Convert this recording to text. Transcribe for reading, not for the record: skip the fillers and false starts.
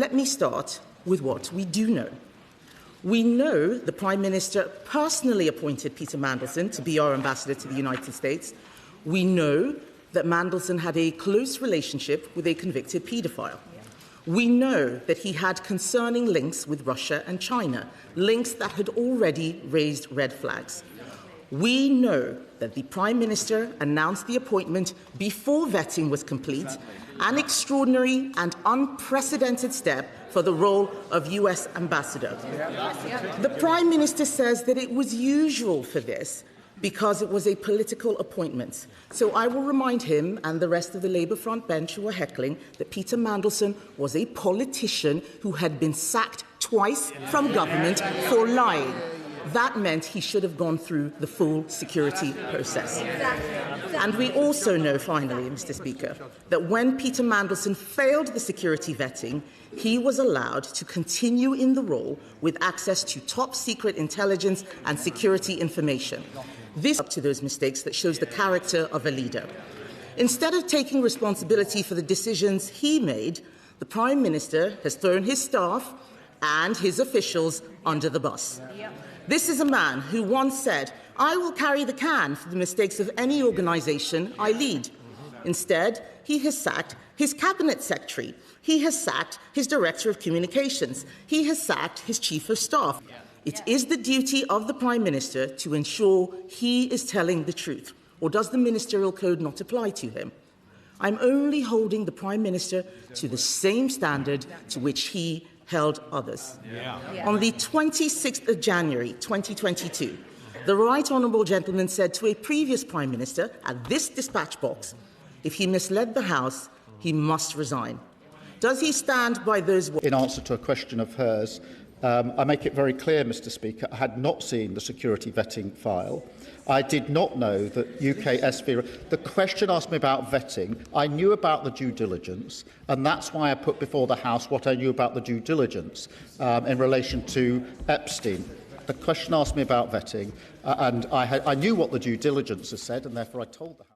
Let me start with what we do know. We know the Prime Minister personally appointed Peter Mandelson to be our ambassador to the United States. We know that Mandelson had a close relationship with a convicted paedophile. We know that he had concerning links with Russia and China, links that had already raised red flags. We know that the Prime Minister announced the appointment before vetting was complete, an extraordinary and unprecedented step for the role of US Ambassador. The Prime Minister says that it was usual for this because it was a political appointment. So I will remind him and the rest of the Labour front bench who are heckling that Peter Mandelson was a politician who had been sacked twice from government for lying. That meant he should have gone through the full security process. And we also know, finally, Mr. Speaker, that when Peter Mandelson failed the security vetting, he was allowed to continue in the role with access to top-secret intelligence and security information. This is up to those mistakes that shows the character of a leader. Instead of taking responsibility for the decisions he made, the Prime Minister has thrown his staff and his officials under the bus. This is a man who once said, "I will carry the can for the mistakes of any organisation I lead." Instead, he has sacked his cabinet secretary. He has sacked his director of communications. He has sacked his chief of staff. It is the duty of the Prime Minister to ensure he is telling the truth. Or does the Ministerial Code not apply to him? I'm only holding the Prime Minister to the same standard to which he held others. On the 26th of January 2022, the Right Honourable Gentleman said to a previous Prime Minister at this dispatch box, if he misled the House, he must resign. Does he stand by those words? In answer to a question of hers, I make it very clear, Mr. Speaker, I had not seen the security vetting file. I did not know that UK SV... The question asked me about vetting. I knew about the due diligence, and that's why I put before the House what I knew about the due diligence in relation to Epstein. The question asked me about vetting, and I knew what the due diligence has said, and therefore I told the House.